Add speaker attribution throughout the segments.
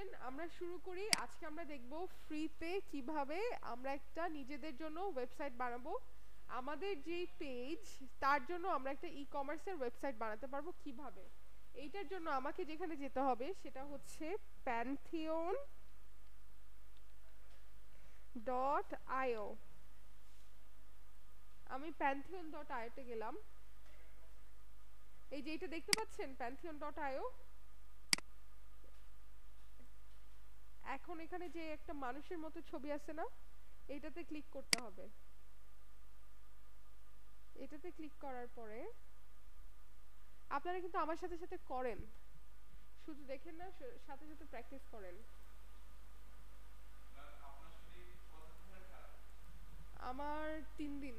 Speaker 1: আসেন আমরা শুরু করি। আজকে আমরা দেখব ফ্রিতে কিভাবে আমরা একটা নিজেদের জন্য ওয়েবসাইট বানাবো। আমাদের যে পেজ তার জন্য আমরা একটা ই কমার্সের ওয়েবসাইট বানাতে পারবো কিভাবে। এইটার জন্য আমাকে যেখানে যেতে হবে সেটা হচ্ছে pantheon.io। আমি pantheon.io তে গেলাম। এই যে এটা দেখতে পাচ্ছেন pantheon.io। এখন এখানে যে একটা মানুষের মতো ছবি আছে না, এইটাতে ক্লিক করতে হবে। এটাতে ক্লিক করার পরে আপনারা কিন্তু আমার সাথে সাথে করেন, শুধু দেখেন না, সাথে সাথে প্র্যাকটিস করেন। আমার 3 দিন,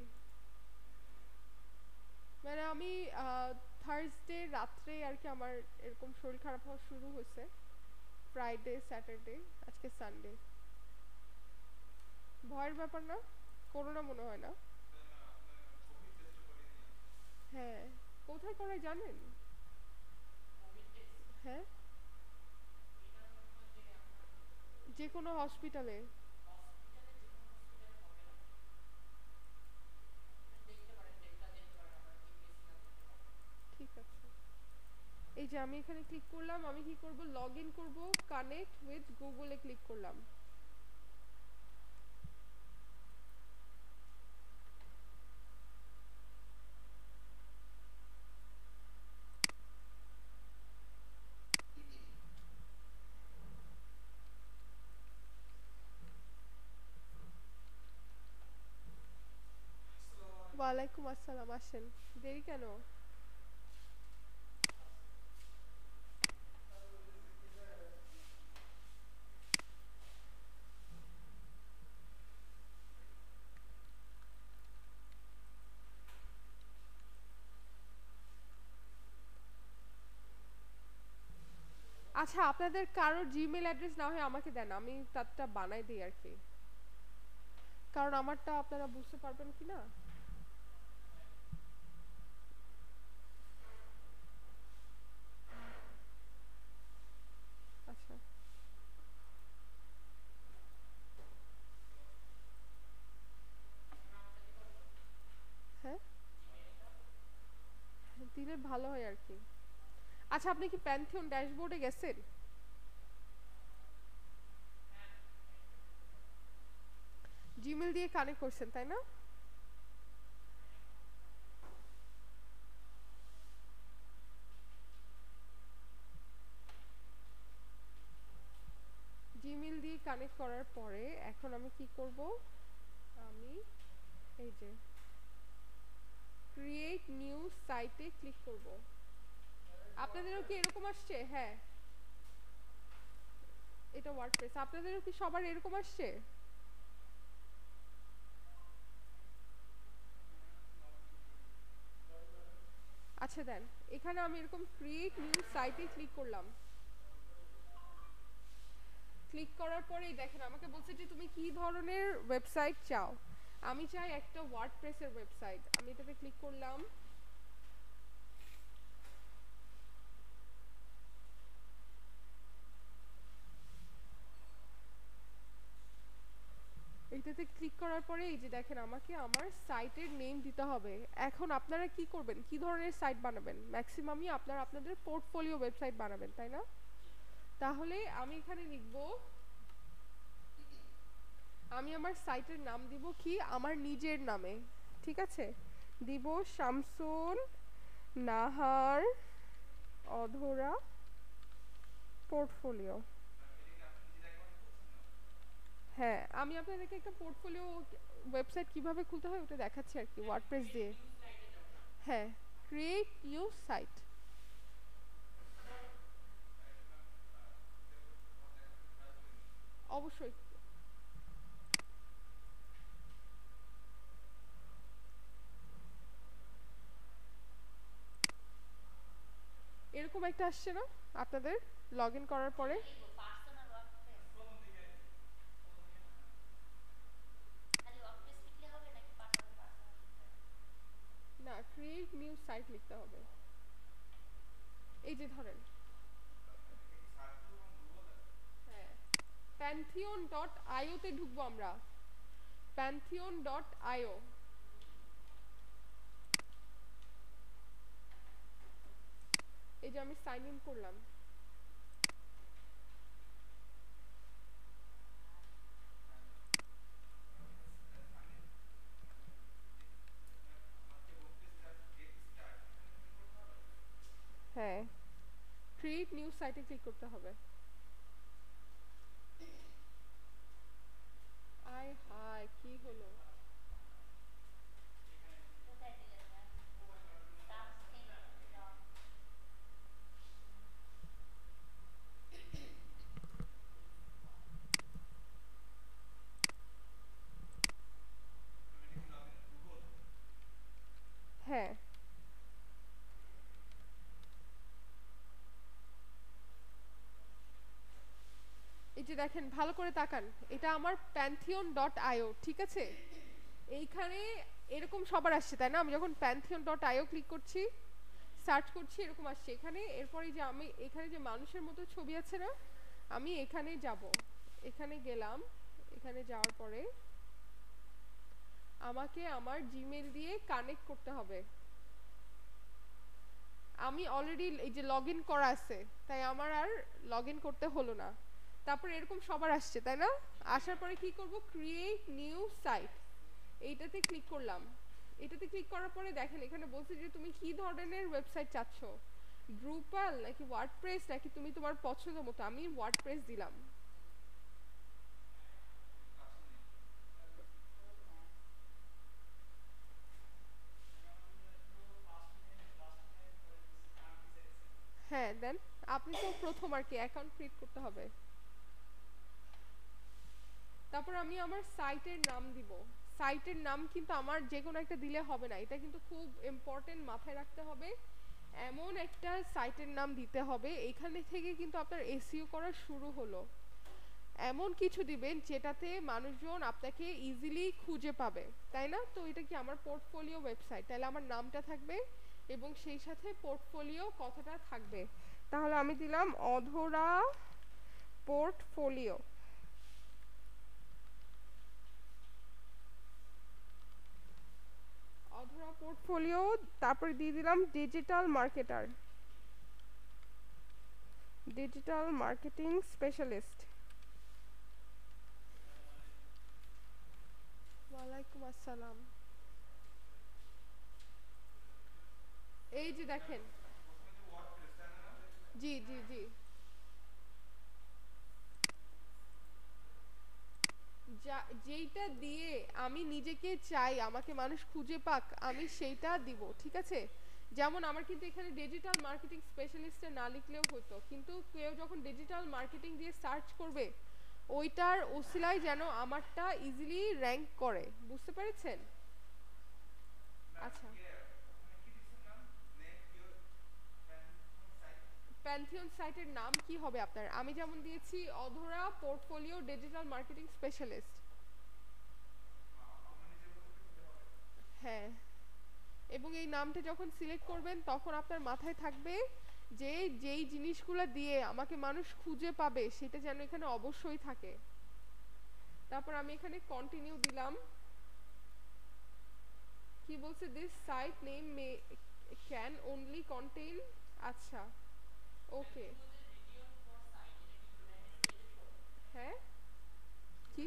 Speaker 1: মানে আমি থার্সডে রাত্রে আর কি আমার এরকম শরীর খারাপ হওয়া শুরু হয়েছে। ফ্রাইডে, স্যাটারডে, আজকে সানডে। ভয়ের ব্যাপার না, করোনা মনে হয় না। হ্যাঁ, কোথায় করায় জানেন? হ্যাঁ, যে কোনো হসপিটালে। ঠিক আছে, এই যে আমি এখানে ক্লিক করলাম। আমি কি করব, লগ ইন করবো, কানেক্ট উইথ গুগলে ক্লিক করলাম। ওয়ালাইকুম আসসালাম, আসেন। দেরি কেন? আচ্ছা, আপনাদের কারোর জিমেল অ্যাড্রেস না হয় আমাকে দেন, আমি তারটা বানাই দিই আর কি, কারণ আমারটা আপনারা বুঝতে পারবেন কি না। আচ্ছা, হ্যাঁ, দিলে ভালো হয় আর কি। আচ্ছা, আপনি কি প্যান্থিয়ন ড্যাশবোর্ডে গেছেন? জিমেল দিয়ে কানেক্ট করছেন তাই না? জিমেল দিয়ে কানেক্ট করার পরে এখন আমি কি করব, আমি এই যে ক্রিয়েট নিউ সাইটে ক্লিক করব। আপনাদেরও কি এরকম আসছে? হ্যাঁ, এটা ওয়ার্ডপ্রেস। আপনাদেরও কি সবার এরকম আসছে? আচ্ছা দেন, এখানে আমি এরকম ক্রিয়েট নিউ সাইটে ক্লিক করলাম। ক্লিক করার পরেই দেখেন আমাকে বলছে যে তুমি কি ধরনের ওয়েবসাইট চাও। আমি চাই একটা ওয়ার্ডপ্রেসের ওয়েবসাইট। আমি এটাতে ক্লিক করলাম। এইটাতে ক্লিক করার পরে এই যে দেখেন আমাকে আমার সাইটের নেম দিতে হবে। এখন আপনারা কি করবেন, কি ধরনের সাইট বানাবেন? ম্যাক্সিমামই আপনারা আপনাদের পোর্টফোলিও ওয়েবসাইট বানাবেন তাই না? তাহলে আমি এখানে লিখব, আমি আমার সাইটের নাম দিব কি আমার নিজের নামে, ঠিক আছে? দিব শামসুন নাহার অধরা পোর্টফোলিও। হ্যাঁ, আমি আপনাদেরকে একটা পোর্টফোলিও ওয়েবসাইট কিভাবে খুলতে হয় ওটা দেখাচ্ছি আর কি, ওয়ার্ডপ্রেস দিয়ে। হ্যাঁ, ক্রিয়েট নিউ সাইট। অবশ্যই। এরকম একটা আসছে না আপনাদের লগ ইন করার পরে? না, ক্রিয়েট নিউ সাইট লিখতে হবে। এই যে ধরেন, হ্যাঁ pantheon.io তে ঢুকবো আমরা, pantheon.io। এই যে আমি সাইন ইন করলাম। হ্যাঁ, ক্রিয়েট নিউ সাইটে ক্লিক করতে হবে। আয় হায়, কি হলো? হ্যাঁ, এই যে দেখেন, ভালো করে তাকান, এটা আমার pantheon.io, ঠিক আছে? এইখানে এরকম সবার আসছে তাই না? আমি যখন pantheon.io ক্লিক করছি, সার্চ করছি, এরকম আসছে এখানে। এরপরে যে আমি এখানে যে মানুষের মতো ছবি আছে না, আমি এখানে যাব, এখানে গেলাম। এখানে যাওয়ার পরে আমাকে আমার জিমেল দিয়ে কানেক্ট করতে হবে। আমি অলরেডি এই যে লগ ইন করা আছে, তাই আমার আর লগ ইন করতে হলো না। তারপরে এরকম সবার আসছে তাই না? আসার পরে কি করব? ক্রিয়েট নিউ সাইট, এইটাতে ক্লিক করলাম। এটাতে ক্লিক করার পরে দেখেন এখানে বলছে যে তুমি কি ধরনের ওয়েবসাইট চাচ্ছ, ড্রুপাল নাকি ওয়ার্ডপ্রেস, নাকি তুমি তোমার পছন্দ মতো। আমি ওয়ার্ডপ্রেস দিলাম। হ্যাঁ দেন, আপনি তো প্রথম আর কি, অ্যাকাউন্ট ক্রিয়েট করতে হবে। তারপর আমি আমার সাইটের নাম দিব। সাইটের নাম কিন্তু আমার যে কোনো একটা দিলে হবে না, এটা কিন্তু খুব ইম্পর্টেন্ট, মাথায় রাখতে হবে। এমন একটা সাইটের নাম দিতে হবে, এখানে থেকে কিন্তু আপনার এসইও করা শুরু হলো। এমন কিছু দিবেন যেটাতে মানুষজন আপনাকে ইজিলি খুঁজে পাবে, তাই না? তো এটা কি আমার পোর্টফোলিও ওয়েবসাইট, তাহলে আমার নামটা থাকবে এবং সেই সাথে পোর্টফোলিও কথাটা থাকবে। তাহলে আমি দিলাম অধরা পোর্টফোলিও। অধরা পোর্টফোলিও, তারপরে দিয়ে দিলাম digital marketer, digital marketing specialist. ওয়ালাইকুম আসসালাম। এই যে দেখেন, জি জি জি, যেইটা দিয়ে আমি নিজেকে চাই আমাকে মানুষ খুঁজে পাক, আমি সেইটা দিব, ঠিক আছে? যেমন আমার কিন্তু এখানে ডিজিটাল মার্কেটিং স্পেশালিস্টে না লিখলেও হতো, কিন্তু কেউ যখন ডিজিটাল মার্কেটিং দিয়ে সার্চ করবে, ওইটার ওসিলায় যেন আমারটা ইজিলি র্যাঙ্ক করে, বুঝতে পেরেছেন? আচ্ছা, প্যান্থিয়ন সাইটের নাম কি হবে আপনার? আমি যেমন দিয়েছি অধরা পোর্টফোলিও ডিজিটাল মার্কেটিং স্পেশালিস্ট। হ্যাঁ, এবং এই নামটা যখন সিলেক্ট করবেন তখন আপনার মাথায় থাকবে যে যেই জিনিসগুলো দিয়ে আমাকে মানুষ খুঁজে পাবে সেটা যেন এখানে অবশ্যই থাকে। তারপর আমি এখানে কন্টিনিউ দিলাম। কি বলছে? This site name may can only contain, আচ্ছা ওকে। হ্যাঁ, কি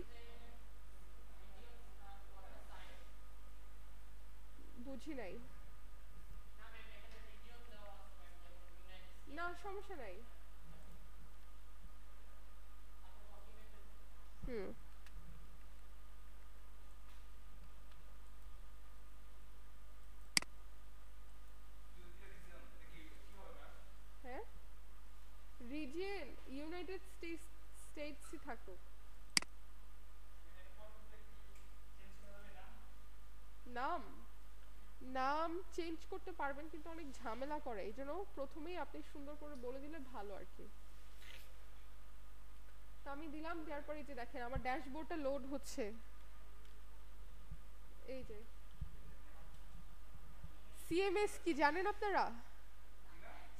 Speaker 1: বুঝি নাই। না সমস্যা নাই। হুম, হ্যাঁ, রিজিয়ন ইউনাইটেড স্টেটসই থাকুক। নাম, নাম চেঞ্জ করতে পারবেন কিন্তু অনেক ঝামেলা করে, এই জন্য প্রথমেই আপনি সুন্দর করে বলে দিলে ভালো আর কি। তো আমি দিলাম, দেওয়ার পরে এই যে দেখেন আমার ড্যাশবোর্ডটা লোড হচ্ছে। এই যে সিএমএস কি জানেন আপনারা?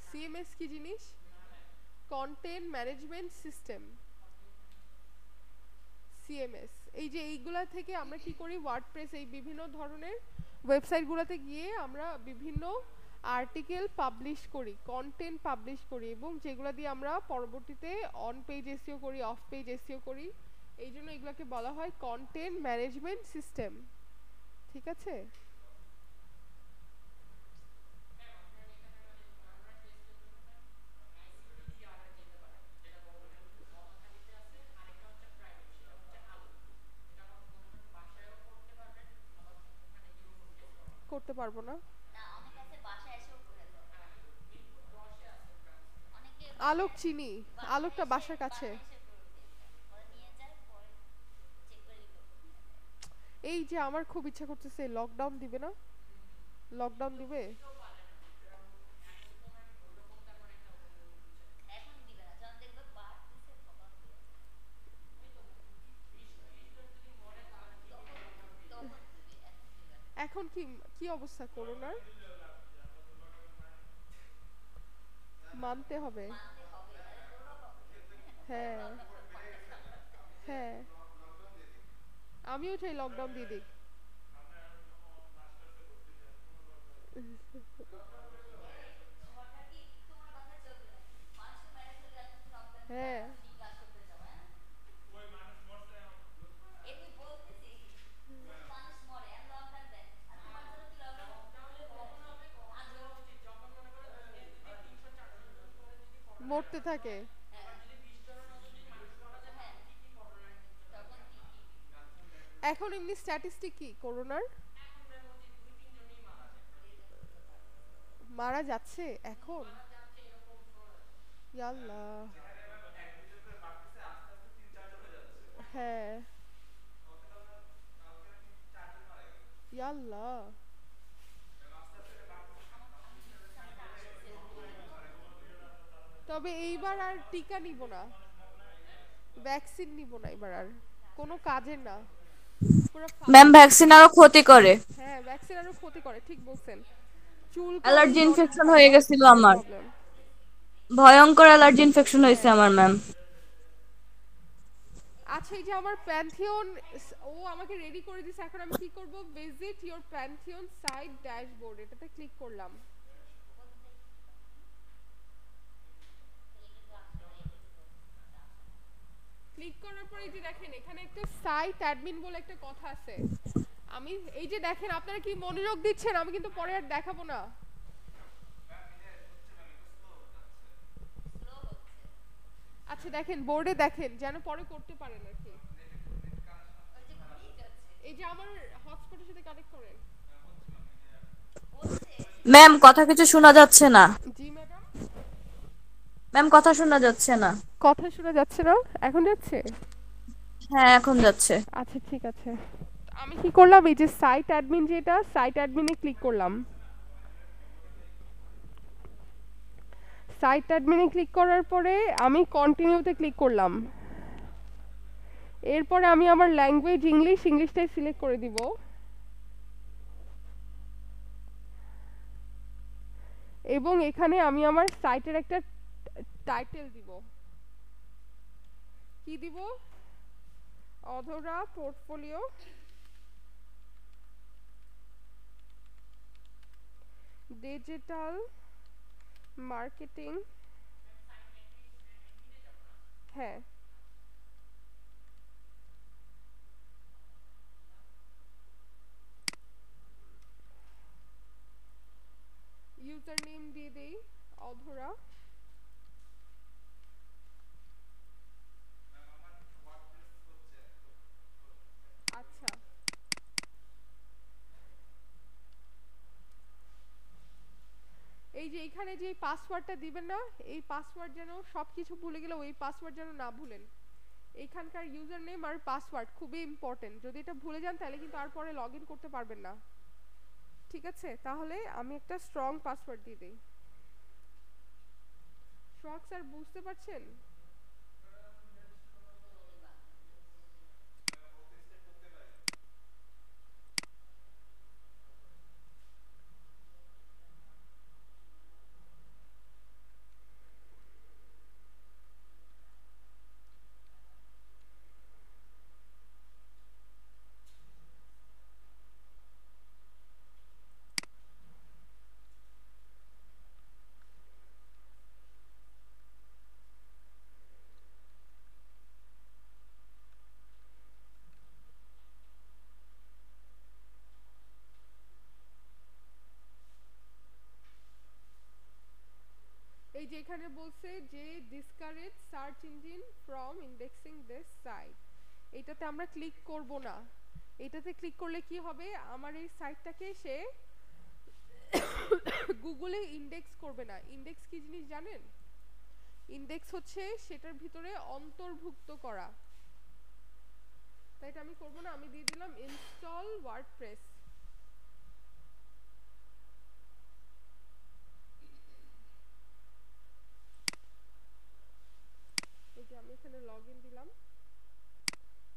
Speaker 1: সিএমএস কি জিনিস? Content management system. সিএমএস, এই যে এইগুলা থেকে আমরা কি করি, ওয়ার্ডপ্রেস এই বিভিন্ন ধরনের ওয়েবসাইটগুলোতে গিয়ে আমরা বিভিন্ন আর্টিকেল পাবলিশ করি, কন্টেন্ট পাবলিশ করি, এবং যেগুলো দিয়ে আমরা পরবর্তীতে অন পেজ এসইও করি, অফ পেজ এসইও করি। এই জন্য এগুলোকে বলা হয় কন্টেন্ট ম্যানেজমেন্ট সিস্টেম। ঠিক আছে? করতে পারবো না। আলোক চিনি, আলোকটা বাসার কাছে। এই যে আমার খুব ইচ্ছা করতেছে, লকডাউন দিবে না? লকডাউন দিবে? এখন কি কি অবস্থা করোনার? মানতে হবে। হ্যাঁ, হ্যাঁ, আমিও চাই লকডাউন দিয়ে দিক। হ্যাঁ, মরতে থাকে। এখন এমনি স্ট্যাটিস্টিক কি করোনার? মারা যাচ্ছে এখন? ইয়াল্লা। হ্যাঁ, ইয়াল্লা। তবে এইবার আর টিকা নিব না, ভ্যাকসিন নিব না এবার আর, কোনো কাজের না, পুরো
Speaker 2: ম্যাম
Speaker 1: ফালতু।
Speaker 2: ভ্যাকসিন আরো ক্ষতি করে।
Speaker 1: হ্যাঁ, ভ্যাকসিন আরো ক্ষতি করে, ঠিক বলছেন। চুলকানি,
Speaker 2: অ্যালার্জি
Speaker 1: অনেক
Speaker 2: ইনফেকশন হয়ে
Speaker 1: অনেক
Speaker 2: গেছিল
Speaker 1: ধরনের
Speaker 2: আমার,
Speaker 1: প্রবলেম।
Speaker 2: ভয়ঙ্কর অ্যালার্জি ইনফেকশন হয়েছে
Speaker 1: হ্যাঁ।
Speaker 2: আমার ম্যাম।
Speaker 1: আচ্ছা, এই যে আমার প্যান্থিয়ন, ও আমাকে রেডি করে দিছে, এখন আমি কি করব, visit your Pantheon site dashboard, এটাতে ক্লিক করলাম। ক্লিক করার পরে এই যে দেখেন এখানে একটা সাইট অ্যাডমিন বলে একটা কথা আছে। আমি এই যে দেখেন, আপনারা কি মনোযোগ দিচ্ছেন? আমি কিন্তু পরে আর দেখাবো না। আচ্ছা দেখেন, বোর্ডে দেখেন, যেন পরে করতে পারেন আর কি। এই যে আমার হটস্পটের সাথে কানেক্ট করেন।
Speaker 2: ম্যাম কথা কিছু শোনা যাচ্ছে না।
Speaker 1: জি ম্যাডাম।
Speaker 2: ম্যাম কথা শোনা যাচ্ছে না।
Speaker 1: কথা শোনা যাচ্ছে না? এখন যাচ্ছে?
Speaker 2: হ্যাঁ এখন যাচ্ছে।
Speaker 1: আচ্ছা ঠিক আছে। আমি কি করলাম, এই যে সাইট অ্যাডমিন, যেটা সাইট অ্যাডমিনে ক্লিক করলাম। সাইট অ্যাডমিনে ক্লিক করার পরে আমি কন্টিনিউতে ক্লিক করলাম। এরপরে আমি আমার ল্যাঙ্গুয়েজ ইংলিশটাই সিলেক্ট করে দিব, এবং এখানে আমি আমার সাইটের একটা টাইটেল দিব। কি দিব? অধরা পোর্টফোলিও ডিজিটাল মার্কেটিং। হ্যাঁ, ইউজার নেম দিয়ে দেই অধরা। আচ্ছা, এই যে এখানে যে পাসওয়ার্ডটা দিবেন না, এই পাসওয়ার্ড যেন, সবকিছু ভুলে গেলে ওই পাসওয়ার্ড যেন না ভুলেন। এইখানকার ইউজার নেম আর পাসওয়ার্ড খুবই ইম্পর্টেন্ট, যদি এটা ভুলে যান তাহলে কিন্তু আর পরে লগ ইন করতে পারবেন না। ঠিক আছে, তাহলে আমি একটা স্ট্রং পাসওয়ার্ড দিয়ে দিই। সোহাগ স্যার বুঝতে পারছেন? এই যে এখানে বলছে যে discourage search engine from indexing this site, এটাতে আমরা ক্লিক করব না। এটাতে ক্লিক করলে কি হবে, আমার এই সাইটটাকে সে গুগলে ইন্ডেক্স করবে না। ইন্ডেক্স কি জিনিস জানেন? ইন্ডেক্স হচ্ছে সেটার ভিতরে অন্তর্ভুক্ত করা। তাই এটা আমি করব না, আমি দিয়ে দিলাম ইনস্টল ওয়ার্ডপ্রেস। এই যে আমি এখানে লগইন দিলাম।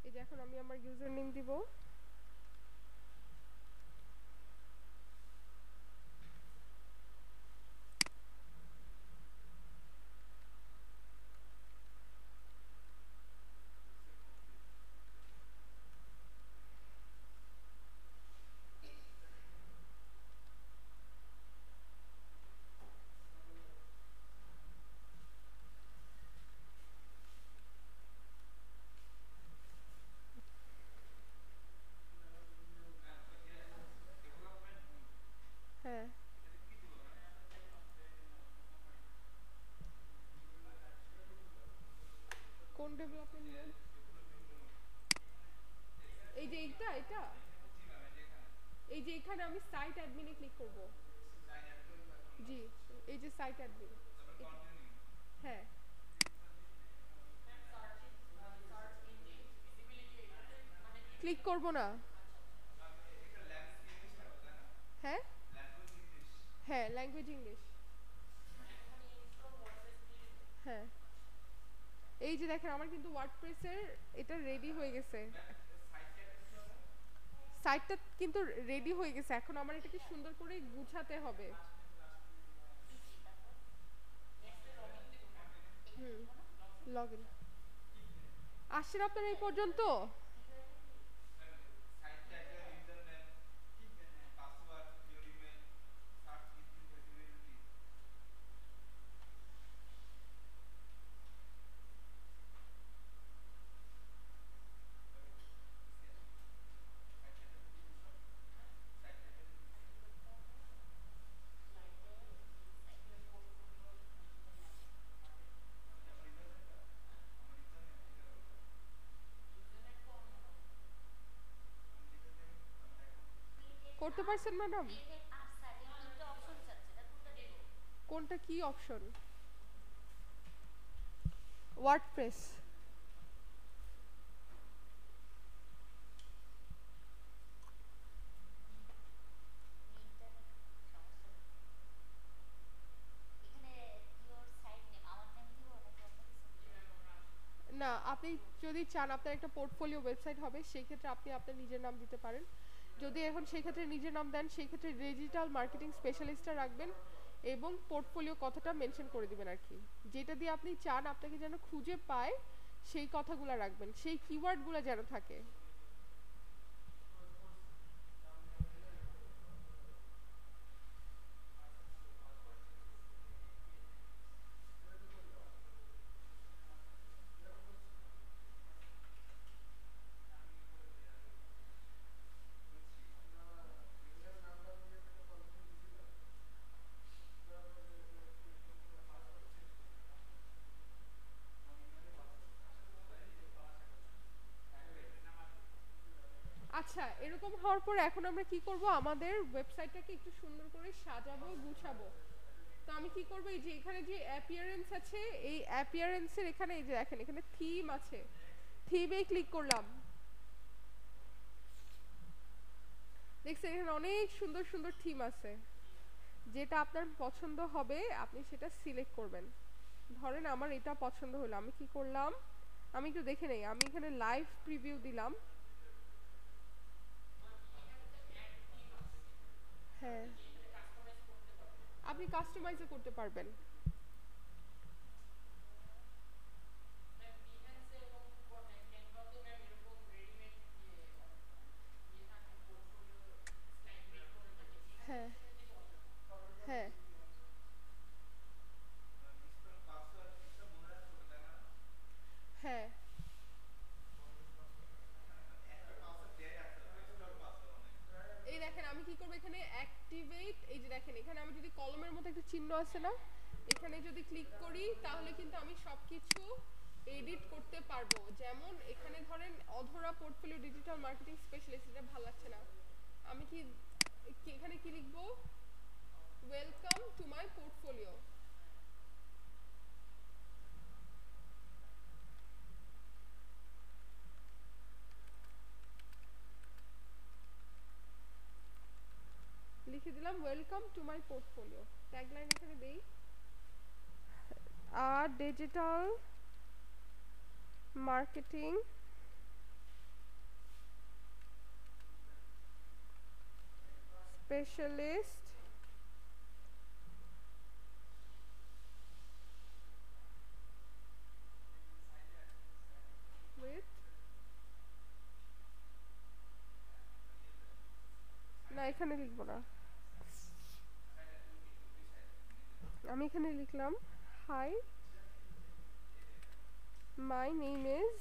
Speaker 1: এই যে এখন আমি আমার ইউজার নেম দিব। হ্যাঁ, কোন ডেভেলপমেন্ট মোড? এই যে এইটা, এটা এই যে এখানে আমি সাইট অ্যাডমিনে ক্লিক করব। জি, এই যে সাইট অ্যাডমিন। হ্যাঁ, ক্লিক করব না। হ্যাঁ হ্যাঁ, ল্যাঙ্গুয়েজ ইংলিশ। হ্যাঁ, এই যে দেখেন আমার কিন্তু ওয়ার্ডপ্রেসের এটা রেডি হয়ে গেছে। সাইটটা কিন্তু রেডি হয়ে গেছে, এখন আমার এটাকে সুন্দর করে গুছাতে হবে। হুম, লগইন। আসছেন আপনারা এই পর্যন্ত? করতে পারছেন ম্যাডাম? কোনটা কি অপশন? ওয়ার্ডপ্রেস। না, আপনি যদি চান আপনার একটা পোর্টফোলিও ওয়েবসাইট হবে, সেই ক্ষেত্রে আপনি আপনার নিজের নাম দিতে পারেন। যদি এখন সেই ক্ষেত্রে নিজের নাম দেন, সেই ক্ষেত্রে ডিজিটাল মার্কেটিং স্পেশালিস্টটা রাখবেন এবং পোর্টফোলিও কথাটা মেনশন করে দিবেন আর কি। যেটা দিয়ে আপনি চান আপনাকে যেন খুঁজে পায়, সেই কথাগুলো রাখবেন, সেই কিওয়ার্ডগুলো যেন থাকে। আচ্ছা, এরকম হওয়ার পর এখন আমরা কি করব, আমাদের ওয়েবসাইটটাকে একটু সুন্দর করে সাজাবো, গুছাবো। তো আমি কি করব, এই যে এখানে যে অ্যাপিয়ারেন্স আছে, এই অ্যাপিয়ারেন্সের এখানে এই যে দেখেন এখানে থিম আছে, থিমে ক্লিক করলাম। দেখছেন এখানে অনেক সুন্দর সুন্দর থিম আছে। যেটা আপনার পছন্দ হবে আপনি সেটা সিলেক্ট করবেন। ধরেন আমার এটা পছন্দ হলো, আমি কি করলাম, আমি একটু দেখে নেই, আমি এখানে লাইভ প্রিভিউ দিলাম। হ্যাঁ, আপনি কাস্টমাইজও করতে পারবেন। হ্যাঁ হ্যাঁ হ্যাঁ, এই দেখেন আমি কি করব, এখানে অ্যাক্টিভেট, এই যে দেখেন এখানে আমি যদি কলমের মতো একটা চিহ্ন আছে না, এখানে যদি ক্লিক করি তাহলে কিন্তু আমি সবকিছু এডিট করতে পারবো। যেমন এখানে ধরেন অধরা পোর্টফোলিও ডিজিটাল মার্কেটিং স্পেশালিস্ট, এটা ভালো লাগছে না, আমি কি এখানে কি লিখবো, ওয়েলকাম টু মাই পোর্টফোলিও। লিখে দিলাম welcome to my portfolio, tagline এখানে দেই, আর ডিজিটাল মার্কেটিং specialist with, না এখানে লিখবো না, আমি এখানে লিখলাম হাই মাই নেম ইজ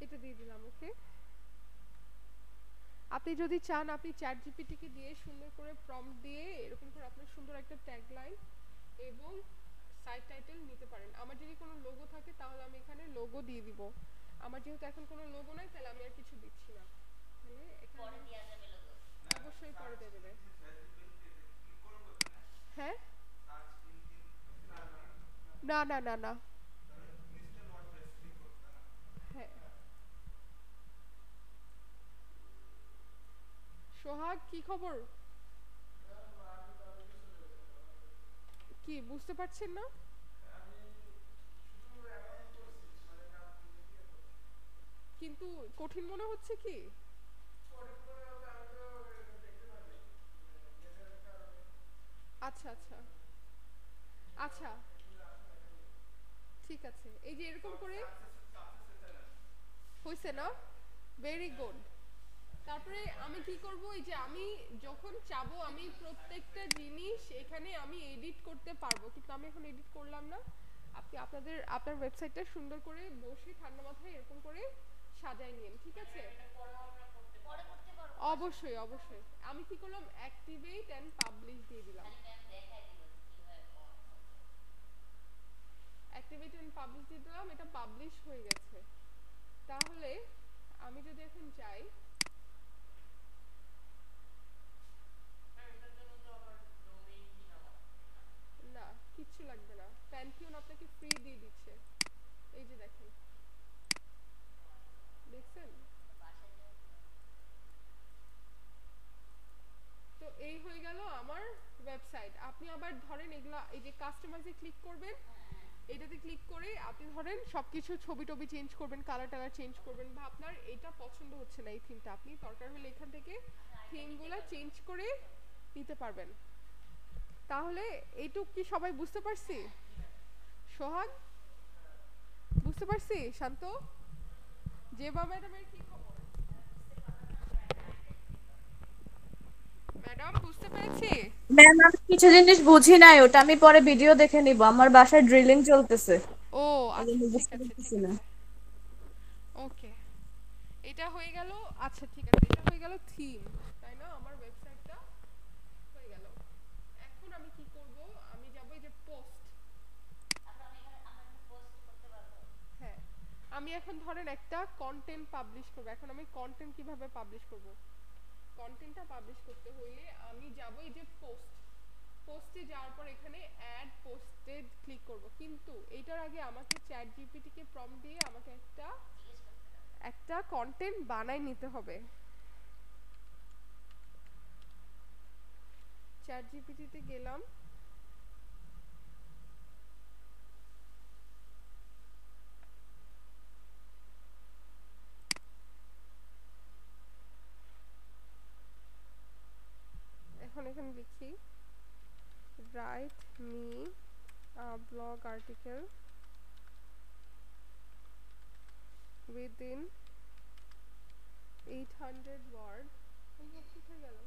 Speaker 1: এটা দিয়ে দিলাম। ওকে, আপনি যদি চান আপনি চ্যাট জিপিটি কে দিয়ে সুন্দর করে প্রম্পট দিয়ে এরকম করে আপনার সুন্দর একটা ট্যাগলাইন এবং সাইট টাইটেল নিতে পারেন। আমার যদি কোনো লোগো থাকে তাহলে আমি এখানে লোগো দিয়ে দিব, আমার যেহেতু এখন কোনো লোগো নাই তাহলে আমি আর কিছু দিচ্ছি না, তাহলে এখানে
Speaker 3: পরে দেয়া যাবে লোগো।
Speaker 1: অবশ্যই পরে দিয়ে দেবে। হ্যাঁ, না না না না, হ্যাঁ সোহাগ কি খবর, কি বুঝতে পারছেন না? কিন্তু কঠিন মনে হচ্ছে কি? আচ্ছা আচ্ছা আচ্ছা, ঠিক আছে, এই যে এরকম করে হইছে না, ভেরি গুড। তারপরে আমি কি করব, এই যে আমি যখন চাবো আমি প্রত্যেকটা জিনিস এখানে আমি এডিট করতে পারবো, কিন্তু আমি এখন এডিট করলাম না। আপনি আপনার ওয়েবসাইটটা সুন্দর করে বসে ঠান্ডা মাথায় এরকম করে সাজায় নিন, ঠিক আছে?
Speaker 3: পরে করতে পারবো।
Speaker 1: অবশ্যই অবশ্যই। আমি কি করলাম, অ্যাক্টিভেট এন্ড পাবলিশ দিয়ে দিলাম।
Speaker 3: ম্যাম দেখাই দিবেন কিভাবে অন হবে।
Speaker 1: অ্যাক্টিভেট এন্ড পাবলিশ দিয়ে দিলাম, এটা পাবলিশ হয়ে গেছে। তাহলে আমি যদি এখন যাই,
Speaker 3: এটার জন্য তো আবার ডোমেইন কিনা লাগবে।
Speaker 1: না কিচ্ছু লাগবে না, প্যান্থিয়ন আপনাকে ফ্রি দিয়ে দিচ্ছে, এই যে দেখেন, দেখছেন?
Speaker 3: বাসায় যাও।
Speaker 1: তো এই হয়ে গেল আমার ওয়েবসাইট। আপনি আবার ধরেন এগুলা, এই যে কাস্টমাইজে ক্লিক করবেন, এটাতে ক্লিক করে আপনি ধরেন সবকিছু ছবি টবি চেঞ্জ করবেন, কালার টালার চেঞ্জ করবেন, বা আপনার এটা পছন্দ হচ্ছে না এই থিমটা, আপনি দরকার হলে এখান থেকে থিমগুলো চেঞ্জ করে নিতে পারবেন। তাহলে এইটুক কি সবাই বুঝতে পারছি? সোহাগ বুঝতে পারছি? শান্ত জেবা ম্যাডামের কি খবর? ম্যাডাম বুঝতে পেরেছি।
Speaker 2: ম্যাম আমি কিছু জিনিস বুঝি নাই, ওটা আমি পরে ভিডিও দেখে নিব, আমার বাসায় ড্রিলিং চলতেছে,
Speaker 1: ও
Speaker 2: এই
Speaker 1: আচ্ছা
Speaker 2: জন্য
Speaker 1: ঠিক
Speaker 2: বুঝতে
Speaker 1: আছে ঠিক
Speaker 2: পারতেছি না।
Speaker 1: আছে, ওকে। এটা হয়ে গেল। আচ্ছা ঠিক আছে, এটা হয়ে গেল থিম, তাই না? আমার ওয়েবসাইটটা হয়ে গেল। এখন আমি কি করব, আমি যাব এই যে পোস্ট।
Speaker 3: তারপর আমরা এখানে পোস্ট করতে পারবো।
Speaker 1: হ্যাঁ, আমি এখন ধরেন একটা কন্টেন্ট পাবলিশ করব। এখন আমি কন্টেন্ট কিভাবে পাবলিশ করব? কন্টেন্টটা পাবলিশ করতে হইলে আমি যাব এই যে পোস্ট, পোস্টে যাওয়ার পর এখানে অ্যাড পোস্টেড ক্লিক করব। কিন্তু এইটার আগে আমাকে চ্যাট জিপিটি কে প্রম্পট দিয়ে আমাকে
Speaker 3: জিজ্ঞেস করতে হবে।
Speaker 1: একটা কন্টেন্ট বানাই নিতে হবে। চ্যাট জিপিটিতে গেলাম, এখন এখানে লিখি write me a blog article within 800 word। ঠিক হয়ে গেল।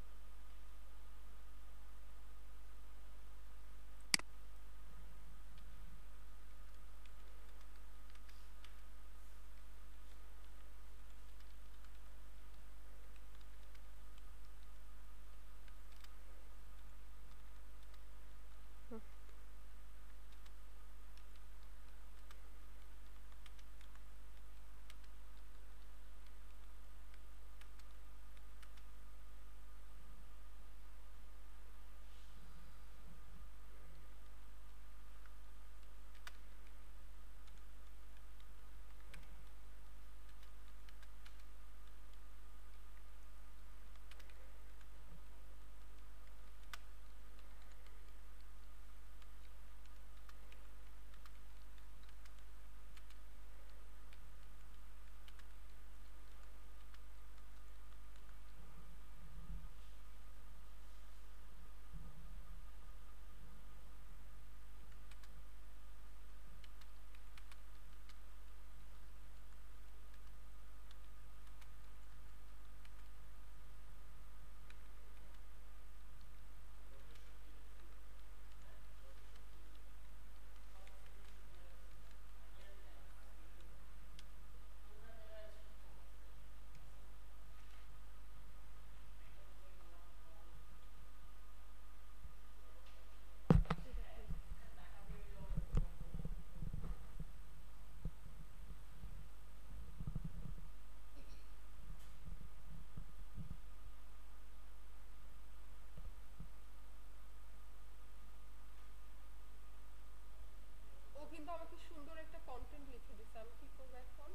Speaker 1: ও কিন্তু আমাকে সুন্দর একটা কন্টেন্ট লিখে দিছে। আমি কি করব এখন?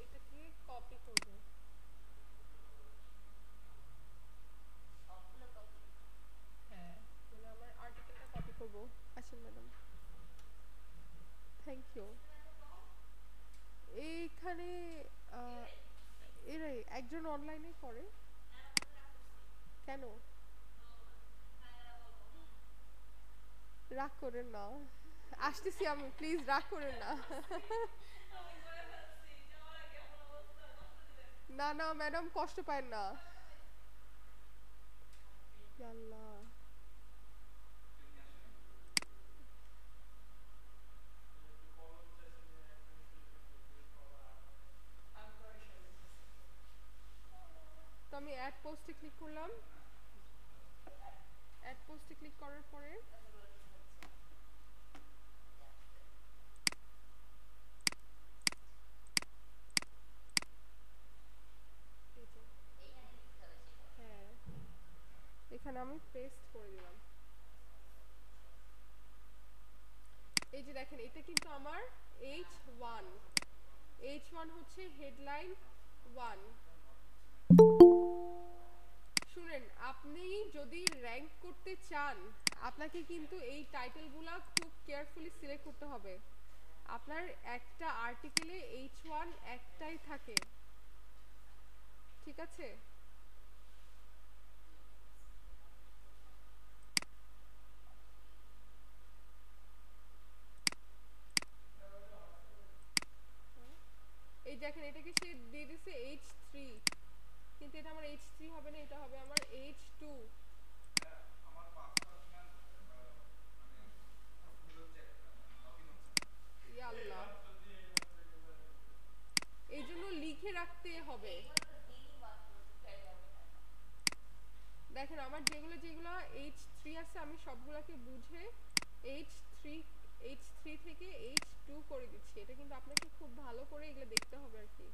Speaker 1: এটাকে কপি করব।
Speaker 3: সবগুলো কপি।
Speaker 1: হ্যাঁ, মানে আমার আর্টিকেলটা কপি করব। আসেন ম্যাডাম, থ্যাংক ইউ। এইখানে এরাই একজন অনলাইনে করে। কেন রাগ করেন না, আসতেছি আমি, প্লিজ রাগ করেন না। না না ম্যাডাম, কষ্ট পায় না। আল্লাহ, তো আমি অ্যাড পোস্টে ক্লিক করলাম। অ্যাড পোস্টে ক্লিক করার পরে এই যে,
Speaker 3: এইখানে লিখতে হবে সেটা।
Speaker 1: হ্যাঁ, এখানে আমি পেস্ট করে দিলাম। এই যে দেখেন, এটা কিন্তু আমার H1, H1 হচ্ছে হেডলাইন 1। শুনেন, আপনি যদি র্যাঙ্ক করতে চান, আপনাকে কিন্তু এই টাইটেলগুলা খুব কেয়ারফুলি সিলেক্ট করতে হবে। আপনার একটা আর্টিকেলে H1 একটাই থাকে, ঠিক আছে? এই দেখেন, এটাকে সে দিয়ে দিছে H3, কিন্তু এটা আমার H3 হবে না, এটা হবে আমার H2। ইয়া আল্লাহ, এই জন্য লিখে রাখতে হবে। দেখেন আমার যেগুলো যেগুলো H3 আছে আমি সবগুলোকে বুঝে H3 H3 থেকে H2 করে দিচ্ছি। এটা কিন্তু আপনাকে খুব ভালো করে এগুলো দেখতে হবে আর কি।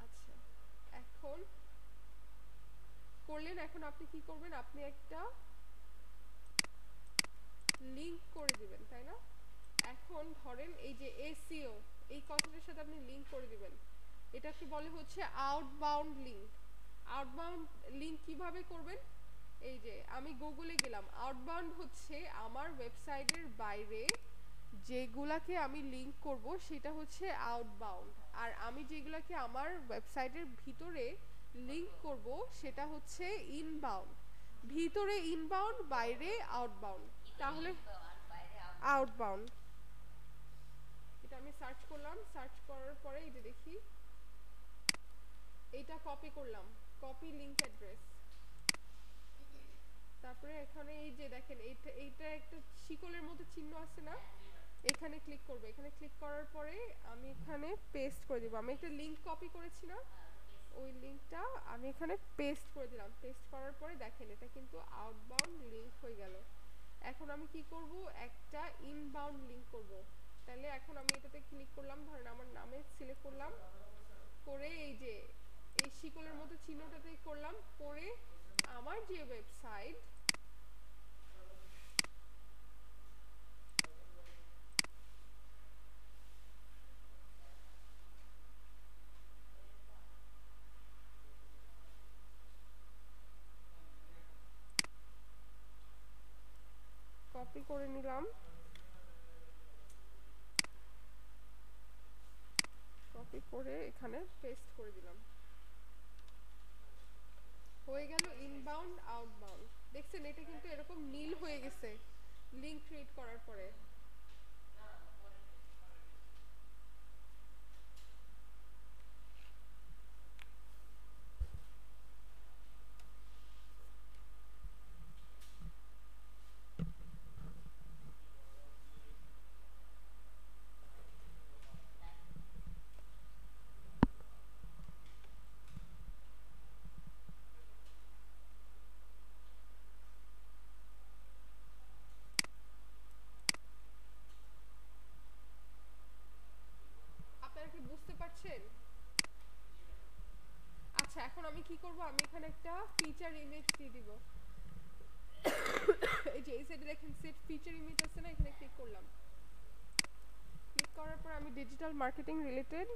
Speaker 1: আচ্ছা এখন করলেন, এখন আপনি কি করবেন, আপনি একটা লিংক করে দিবেন তাই না? এখন ধরেন এই যে এসইও এই কথাটার সাথে আপনি লিংক করে দিবেন। এটাকে বলে হচ্ছে আউটবাউন্ড লিংক। আউটবাউন্ড লিংক কিভাবে করবেন? এই যে আমি গুগলে গেলাম, আউটবাউন্ড হচ্ছে আমার ওয়েবসাইটের বাইরে যেগুলাকে আমি লিংক করব সেটা হচ্ছে আউটবাউন্ড, আর আমি যেগুলাকে আমার ওয়েবসাইটের ভিতরে লিংক করব সেটা হচ্ছে ইনবাউন্ড। ভিতরে ইনবাউন্ড, বাইরে আউটবাউন্ড। তাহলে আউটবাউন্ড, এটা আমি সার্চ করলাম, সার্চ করার পরে এই যে দেখি এটা কপি করলাম, কপি লিংক অ্যাড্রেস। তারপরে এখানে এই যে দেখেন এইটা একটা শিকলের মতো চিহ্ন আছে না, এখানে ক্লিক করবে। এখানে ক্লিক করার পরে আমি এখানে পেস্ট করে দিব। আমি একটা লিংক কপি করেছি না, ওই লিংকটা আমি এখানে পেস্ট করে দিলাম। পেস্ট করার পরে দেখেন এটা কিন্তু আউটবাউন্ড লিংক হয়ে গেল। এখন আমি কি করব, একটা ইনবাউন্ড লিংক করব। তাহলে এখন আমি এটাতে ক্লিক করলাম, ধরেন আমার নামে সিলেক্ট করলাম, করে এই যে এই শিকলের মতো চিহ্নটাতে করলাম, করে আমার যে ওয়েবসাইট কপি করে নিলাম, কপি করে এখানে পেস্ট করে দিলাম, হয়ে গেল ইনবাউন্ড আউটবাউন্ড। দেখছেন এটা কিন্তু এরকম নীল হয়ে গেছে লিংক ক্রিয়েট করার পরে। আপনারা কি বুঝতে পারছেন? আচ্ছা এখন আমি কি করব, আমি এখানে একটা ফিচার ইমেজ দিয়ে দিব। এই যে এই সাইডে দেখেন সেট ফিচার ইমেজ আছে না, এখানে ক্লিক করলাম। ক্লিক করার পর আমি ডিজিটাল মার্কেটিং রিলেটেড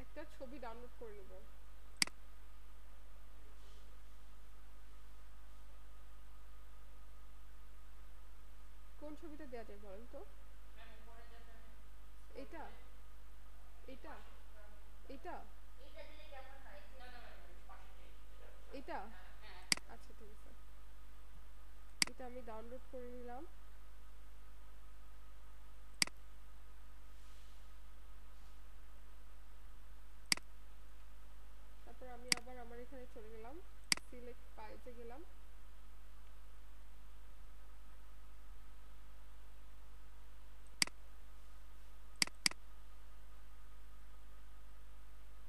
Speaker 1: একটা ছবি ডাউনলোড করে নেব। কোন ছবিটা দেওয়া যায় বলেন তো? এটা এটা এটা এটা আচ্ছা ঠিক আছে, এটা আমি ডাউনলোড করে নিলাম। তারপর আমি আবার আমার এখানে চলে গেলাম, সিলেক্ট ফাইলসে গেলাম।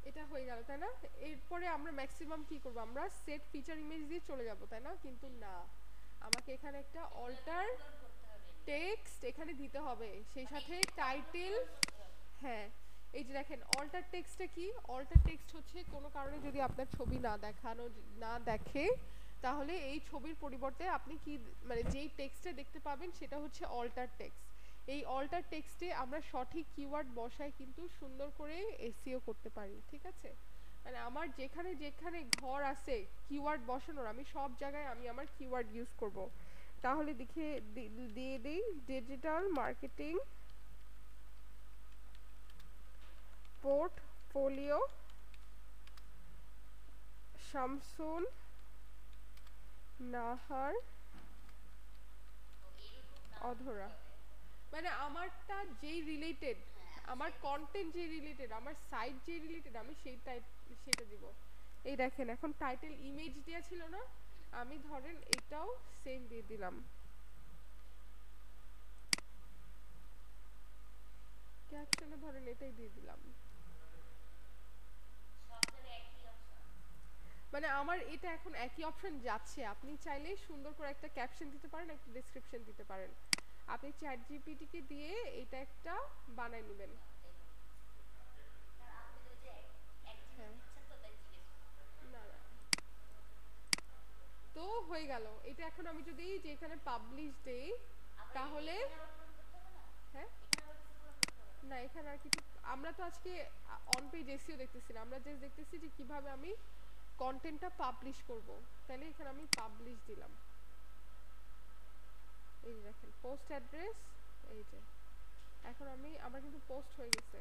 Speaker 1: এটা হয়ে গেল তাই না? এরপরে আমরা ম্যাক্সিমাম কি করব, আমরা সেট ফিচার ইমেজ দিয়ে চলে যাব তাই না? কিন্তু না, আমাকে এখানে একটা অল্টার টেক্সট এখানে দিতে হবে, সেই সাথে টাইটেল। হ্যাঁ এই যে দেখেন অল্টার টেক্সটটা কি, অল্টার টেক্সট হচ্ছে কোনো কারণে যদি আপনার ছবি না দেখে তাহলে এই ছবির পরিবর্তে আপনি কি মানে যেই টেক্সটটা দেখতে পাবেন সেটা হচ্ছে অল্টার টেক্সট। এই অল্টার টেক্সটে আমরা সঠিক কিওয়ার্ড বসায় কিন্তু সুন্দর করে এসইও করতে পারি, ঠিক আছে? মানে আমার যেখানে যেখানে ঘর আছে কিওয়ার্ড বসানোর, আমি সব জায়গায় আমি আমার কিওয়ার্ড ইউজ করব। তাহলে দিয়ে দেই digital marketing portfolio Shamsun Nahar অধরা। মানে আমারটা যেই রিলেটেড, আমার কন্টেন্ট যে রিলেটেড, আমার সাইট যে রিলেটেড, আমি সেটা দিব। এই দেখেন এখন টাইটেল ইমেজ দেয়া ছিল না, আমি ধরেন এটাও সেম দিয়ে দিলাম, ক্যাপশনে ধরেন এটাই দিয়ে দিলাম।
Speaker 3: সব জায়গায় একই অপশন।
Speaker 1: মানে আমার এটা এখন একই অপশন যাচ্ছে, আপনি চাইলে সুন্দর করে একটা ক্যাপশন দিতে পারেন, একটা ডেসক্রিপশন দিতে পারেন। আপনি চ্যাট জিপিটি কে দিয়ে এটা একটা বানাই নেবেন।
Speaker 3: কারণ আপনি তো যে এক জিনিস
Speaker 1: হ্যাঁ
Speaker 3: দিচ্ছেন তো তাই জিজ্ঞেস করছি।
Speaker 1: না না, তো হয়ে গেল এটা। এখন আমি যদি যে এখানে পাবলিশ দেই
Speaker 3: আবার
Speaker 1: তাহলে
Speaker 3: এখানে আবার পূরণ করতে হবে না?
Speaker 1: হ্যাঁ
Speaker 3: এখানে আবার কিছু পূরণ করতে হবে না?
Speaker 1: না, এখানে আর কিছু আমরা তো আজকে অন পেজ এসইও দেখতেছি না, আমরা জাস্ট দেখতেছি যে কিভাবে আমি কন্টেন্টটা পাবলিশ করব। তাহলে এখানে আমি পাবলিশ দিলাম, এই যে দেখেন পোস্ট অ্যাড্রেস, এই যে এখন আমার কিন্তু পোস্ট হয়ে গেছে।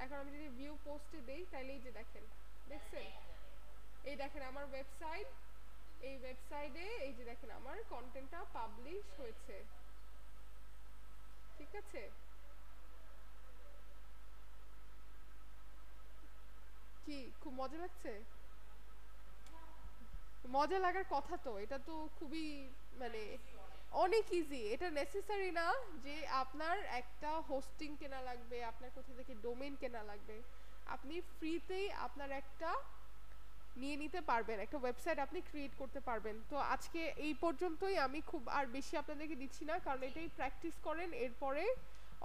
Speaker 1: এখন আমি যদি ভিউ পোস্টে দেই তাহলে এই যে দেখেন, দেখছেন এই দেখেন আমার ওয়েবসাইট, এই ওয়েবসাইটে এই যে দেখেন আমার কন্টেন্টটা পাবলিশ হয়েছে। ঠিক আছে, কি খুব মজা লাগছে? মজা লাগার কথা তো, এটা তো খুবই মানে অনেক ইজি। এটা নেসেসারি না যে আপনার একটা হোস্টিং কেনা লাগবে, আপনার কোথা থেকে ডোমেইন কেনা লাগবে। আপনি ফ্রিতেই আপনার একটা নিয়ে নিতে পারবেন, একটা ওয়েবসাইট আপনি ক্রিয়েট করতে পারবেন। তো আজকে এই পর্যন্তই, আমি খুব আর বেশি আপনাদেরকে দিচ্ছি না, কারণ এটাই প্র্যাকটিস করেন। এরপরে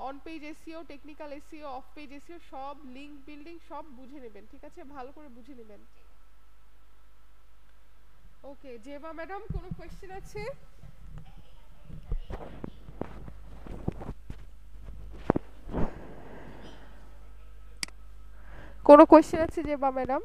Speaker 1: on page SEO, technical SEO, of page SEO সব লিংক বিল্ডিং সব বুঝে নেবেন। ঠিক আছে, ভালো করে বুঝে নেবেন। ওকে জেবা ম্যাডাম, কোনো কোয়েশ্চেন আছে? কোনো কোয়েশ্চেন আছে জেবা ম্যাডাম?